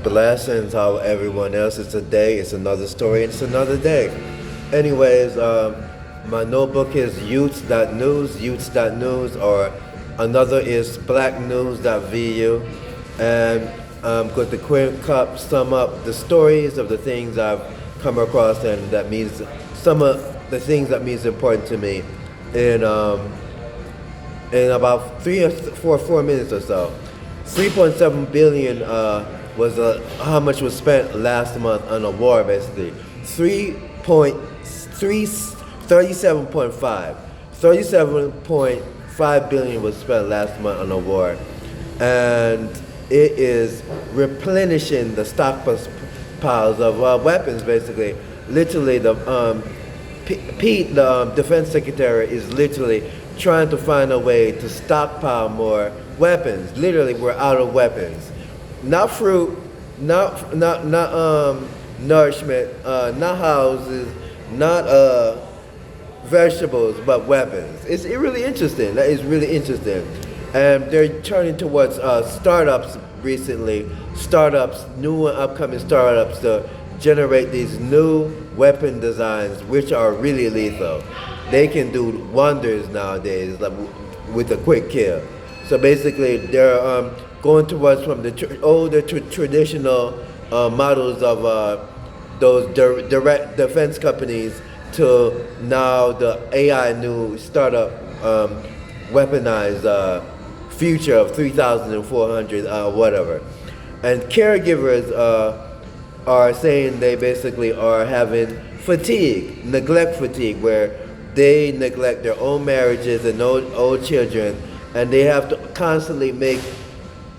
Blessings, how everyone else is today. It's another story, it's another day. Anyways, my notebook is Youths.News, Youths.News, or another is Blacknews.Vu. And I'm going to quick up, sum up the stories of the things I've come across, and that means some of the things that means important to me in, in about 4 minutes or so. 3.7 billion was how much was spent last month on a war, basically. 37.5 billion was spent last month on a war, and it is replenishing the stockpiles of weapons, basically. Literally, Pete, the defense secretary, is literally trying to find a way to stockpile more weapons. Literally, we're out of weapons. Not fruit, not nourishment, not houses, not vegetables, but weapons. It's really interesting. That is really interesting. And they're turning towards startups recently, new and upcoming startups, to generate these new weapon designs, which are really lethal. They can do wonders nowadays, like, with a quick kill. So basically, they're going towards from the older traditional models of those direct defense companies to now the AI new startup weaponized future of 3,400 whatever. And caregivers are saying they basically are having neglect fatigue, where they neglect their own marriages and old children, and they have to constantly make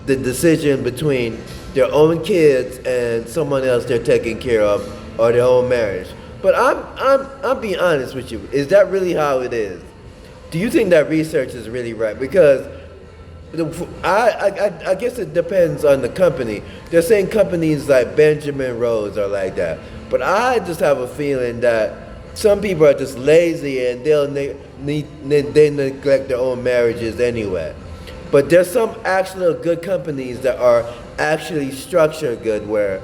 the decision between their own kids and someone else they're taking care of, or their own marriage. But I'm being honest with you. Is that really how it is? Do you think that research is really right? Because I guess it depends on the company. They're saying companies like Benjamin Rose are like that. But I just have a feeling that some people are just lazy and they neglect their own marriages anyway. But there's some actual good companies that are actually structured good, where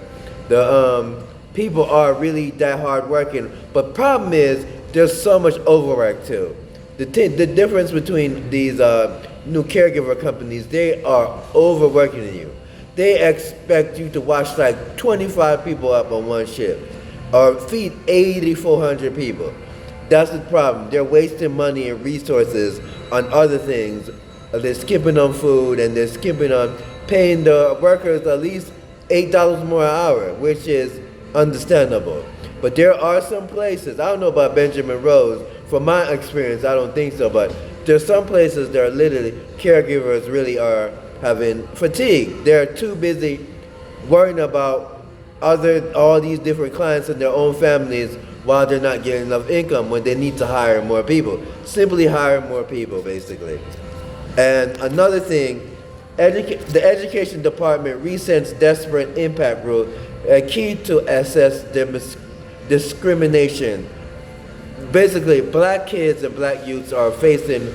the people are really that hard working. But problem is, there's so much overwork too. The difference between these new caregiver companies, they are overworking you. They expect you to watch like 25 people up on one shift, or feed 8,400 people. That's the problem. They're wasting money and resources on other things. They're skipping on food, and they're skipping on paying the workers at least $8 more an hour, which is understandable. But there are some places, I don't know about Benjamin Rose, from my experience I don't think so, but there's some places that are literally, caregivers really are having fatigue. They're too busy worrying about all these different clients and their own families, while they're not getting enough income when they need to hire more people. Simply hire more people, basically. And another thing, the education department resends desperate impact rule, a key to assess discrimination. Basically, black kids and black youths are facing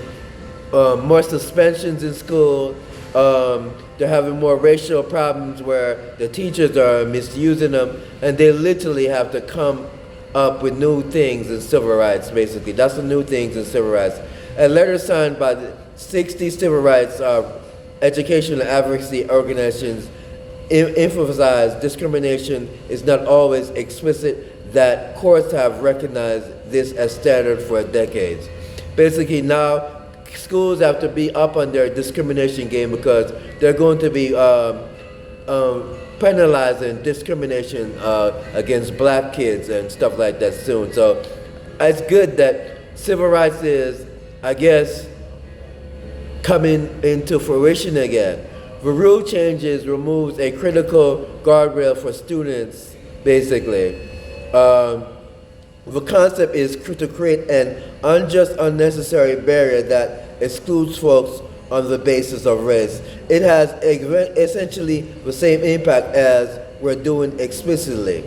more suspensions in school. They're having more racial problems where the teachers are misusing them, and they literally have to come up with new things in civil rights, basically. That's the new things in civil rights. A letter signed by the 60 civil rights educational advocacy organizations emphasize discrimination is not always explicit, that courts have recognized this as standard for decades. Basically, now schools have to be up on their discrimination game, because they're going to be penalizing discrimination against black kids and stuff like that soon. So it's good that civil rights is, I guess, coming into fruition again. The rule changes removes a critical guardrail for students, basically. The concept is to create an unjust, unnecessary barrier that excludes folks on the basis of race. It has essentially the same impact as we're doing explicitly.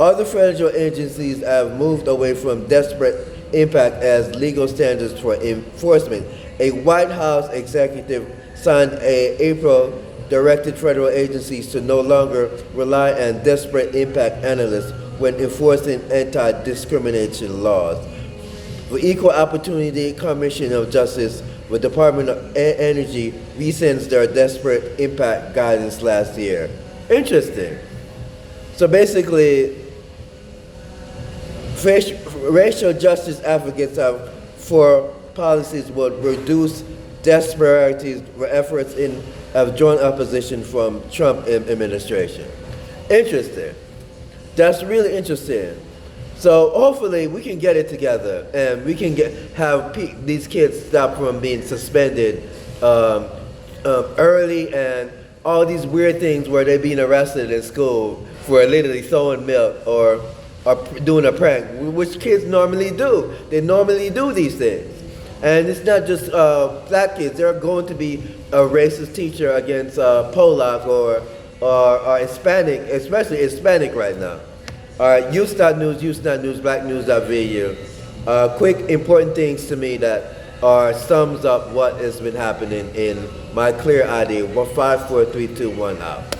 Other federal agencies have moved away from desperate impact as legal standards for enforcement. A White House executive signed a April directed federal agencies to no longer rely on disparate impact analysts when enforcing anti-discrimination laws. The Equal Opportunity Commission of Justice, the Department of Energy, rescinds their disparate impact guidance last year. Interesting. So basically, racial justice advocates for policies will reduce disparities with efforts of joint opposition from Trump administration. Interesting. That's really interesting. So hopefully we can get it together and we can have these kids stop from being suspended early and all these weird things where they're being arrested in school for literally throwing milk or doing a prank, which kids normally do. They normally do these things. And it's not just black kids. There are going to be a racist teacher against Polak or Hispanic, especially Hispanic right now. All right, Youths.News, Youths.News, Blacknews.Vu. Quick, important things to me that sums up what has been happening in my clear ID. 1 5 4 3 2 1 out.